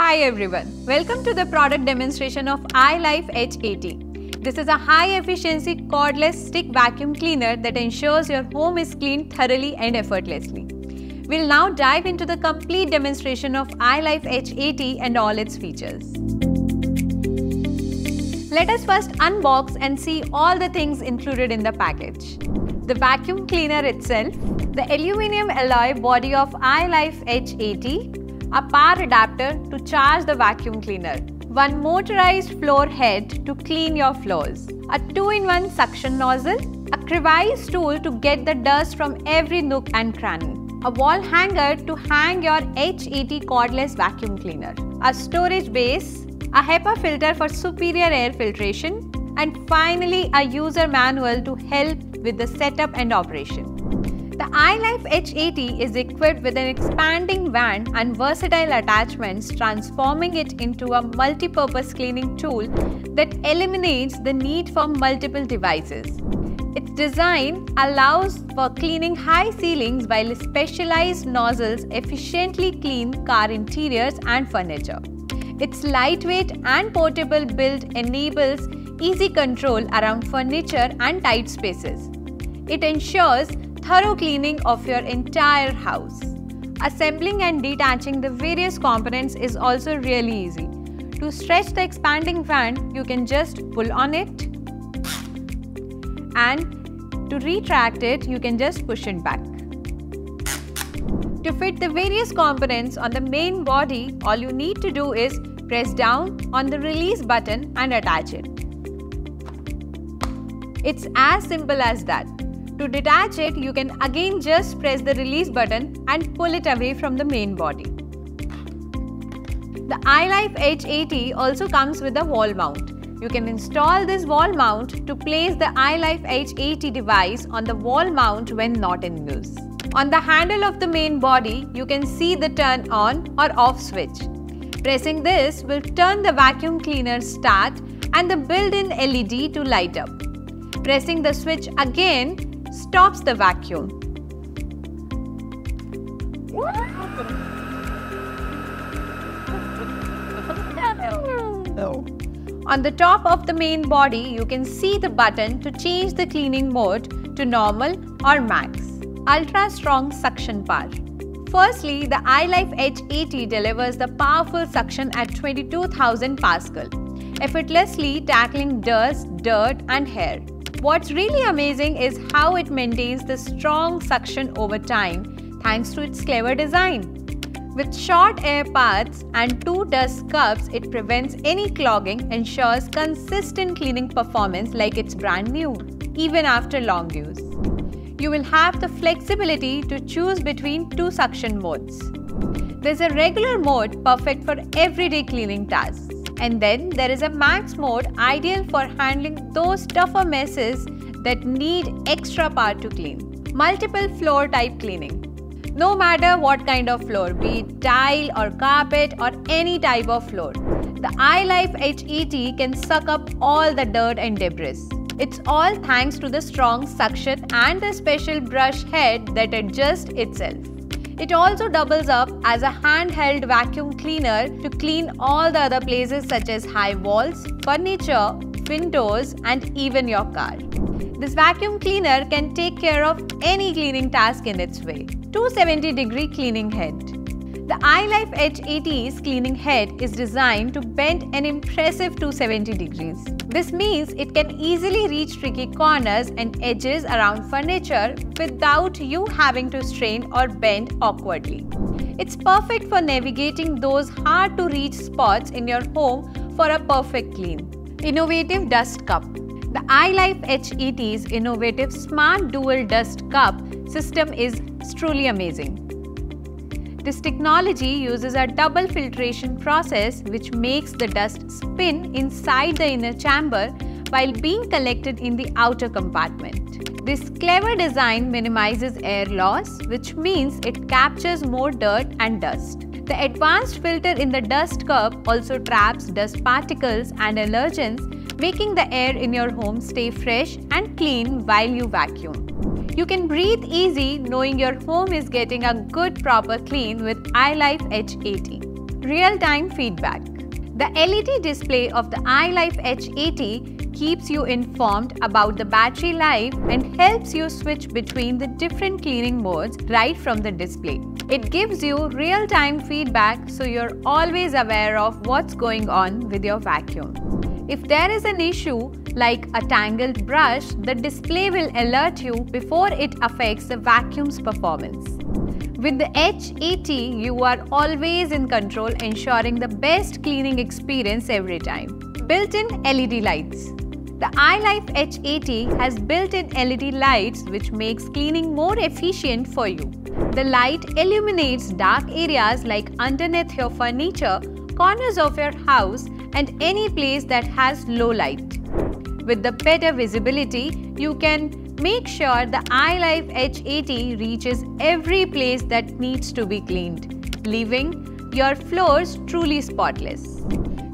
Hi everyone, welcome to the product demonstration of iLife H80. This is a high-efficiency cordless stick vacuum cleaner that ensures your home is cleaned thoroughly and effortlessly. We'll now dive into the complete demonstration of iLife H80 and all its features. Let us first unbox and see all the things included in the package. The vacuum cleaner itself, the aluminum alloy body of iLife H80, a power adapter to charge the vacuum cleaner, one motorized floor head to clean your floors, a 2-in-1 suction nozzle, a crevice tool to get the dust from every nook and cranny, a wall hanger to hang your H80 cordless vacuum cleaner, a storage base, a HEPA filter for superior air filtration, and finally a user manual to help with the setup and operation. The iLife H80 is equipped with an expanding wand and versatile attachments, transforming it into a multi-purpose cleaning tool that eliminates the need for multiple devices. Its design allows for cleaning high ceilings while specialized nozzles efficiently clean car interiors and furniture. Its lightweight and portable build enables easy control around furniture and tight spaces. It ensures thorough cleaning of your entire house. Assembling and detaching the various components is also really easy. To stretch the expanding wand, you can just pull on it, and to retract it, you can just push it back. To fit the various components on the main body, all you need to do is press down on the release button and attach it. It's as simple as that. To detach it, you can again just press the release button and pull it away from the main body. The iLife H80 also comes with a wall mount. You can install this wall mount to place the iLife H80 device on the wall mount when not in use. On the handle of the main body, you can see the turn on or off switch. Pressing this will turn the vacuum cleaner start and the built-in LED to light up. Pressing the switch again stops the vacuum. On the top of the main body, you can see the button to change the cleaning mode to normal or max. Ultra strong suction power. Firstly, the iLife H80 delivers the powerful suction at 22,000 Pascal, effortlessly tackling dust, dirt and hair. What's really amazing is how it maintains the strong suction over time thanks to its clever design. With short air paths and 2 dust cups, it prevents any clogging, ensures consistent cleaning performance like it's brand new, even after long use. You will have the flexibility to choose between 2 suction modes. There's a regular mode perfect for everyday cleaning tasks. And then there is a max mode ideal for handling those tougher messes that need extra power to clean. Multiple floor type cleaning. No matter what kind of floor, be it tile or carpet or any type of floor, the iLife H80 can suck up all the dirt and debris. It's all thanks to the strong suction and the special brush head that adjusts itself. It also doubles up as a handheld vacuum cleaner to clean all the other places such as high walls, furniture, windows, and even your car. This vacuum cleaner can take care of any cleaning task in its way. 270-degree cleaning head. The iLife H80's cleaning head is designed to bend an impressive 270 degrees. This means it can easily reach tricky corners and edges around furniture without you having to strain or bend awkwardly. It's perfect for navigating those hard-to-reach spots in your home for a perfect clean. Innovative Dust Cup. The iLife H80's innovative Smart Dual Dust Cup system is truly amazing. This technology uses a double filtration process which makes the dust spin inside the inner chamber while being collected in the outer compartment. This clever design minimizes air loss, which means it captures more dirt and dust. The advanced filter in the dust cup also traps dust particles and allergens, making the air in your home stay fresh and clean while you vacuum. You can breathe easy knowing your home is getting a good proper clean with iLife H80. real-time feedback. The LED display of the iLife H80 keeps you informed about the battery life and helps you switch between the different cleaning modes right from the display. It gives you real-time feedback, so you're always aware of what's going on with your vacuum. If there is an issue like a tangled brush, the display will alert you before it affects the vacuum's performance. With the H80, you are always in control, ensuring the best cleaning experience every time. Built-in LED lights. The iLife H80 has built-in LED lights which makes cleaning more efficient for you. The light illuminates dark areas like underneath your furniture, corners of your house, and any place that has low light. With the better visibility, you can make sure the iLife H80 reaches every place that needs to be cleaned, leaving your floors truly spotless.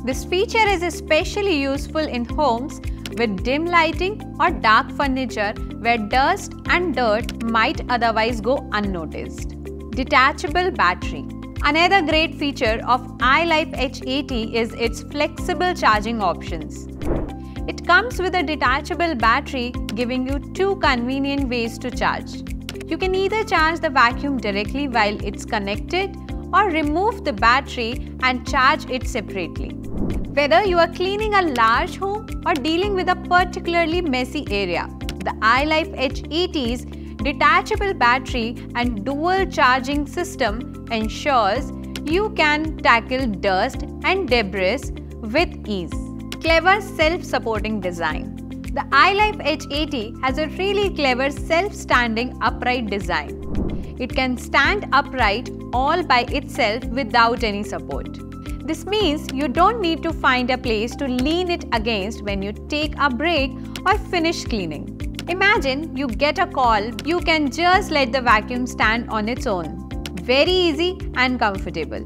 This feature is especially useful in homes with dim lighting or dark furniture where dust and dirt might otherwise go unnoticed. Detachable battery. Another great feature of iLife H80 is its flexible charging options. It comes with a detachable battery, giving you two convenient ways to charge. You can either charge the vacuum directly while it's connected or remove the battery and charge it separately. Whether you are cleaning a large home or dealing with a particularly messy area, the iLife H80's detachable battery and dual charging system ensures you can tackle dust and debris with ease. Clever self-supporting design. The iLife H80 has a really clever self-standing upright design. It can stand upright all by itself without any support. This means you don't need to find a place to lean it against when you take a break or finish cleaning. Imagine you get a call, you can just let the vacuum stand on its own. Very easy and comfortable.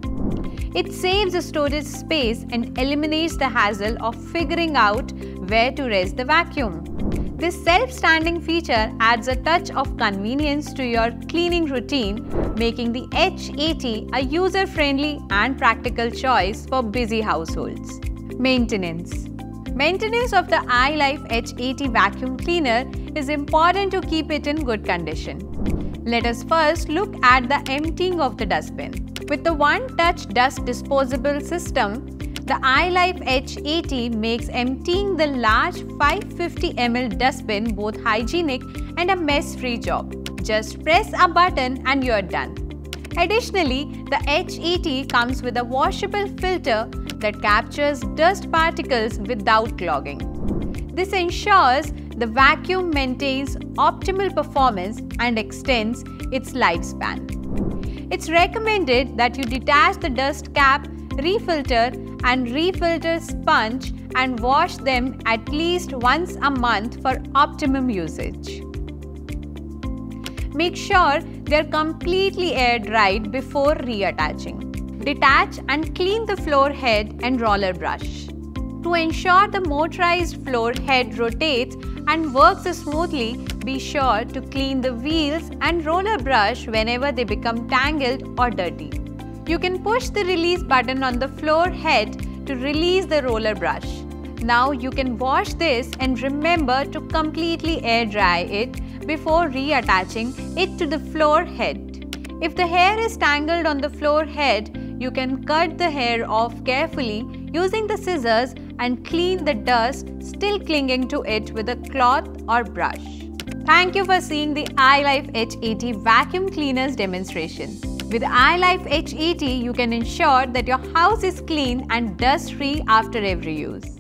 It saves the storage space and eliminates the hassle of figuring out where to rest the vacuum. This self-standing feature adds a touch of convenience to your cleaning routine, making the H80 a user-friendly and practical choice for busy households. Maintenance. Maintenance of the iLife H80 vacuum cleaner is important to keep it in good condition. Let us first look at the emptying of the dustbin. With the one-touch dust disposable system, the iLife H80 makes emptying the large 550 ml dustbin both hygienic and a mess-free job. Just press a button and you're done. Additionally, the H80 comes with a washable filter that captures dust particles without clogging. This ensures the vacuum maintains optimal performance and extends its lifespan. It's recommended that you detach the dust cap, refilter and refilter sponge and wash them at least once a month for optimum usage. Make sure they're completely air-dried before reattaching. Detach and clean the floor head and roller brush. To ensure the motorized floor head rotates and works smoothly, be sure to clean the wheels and roller brush whenever they become tangled or dirty. You can push the release button on the floor head to release the roller brush. Now you can wash this and remember to completely air dry it before reattaching it to the floor head. If the hair is tangled on the floor head, you can cut the hair off carefully using the scissors and clean the dust still clinging to it with a cloth or brush. Thank you for seeing the iLife H80 vacuum cleaners demonstration. With iLife H80, you can ensure that your house is clean and dust-free after every use.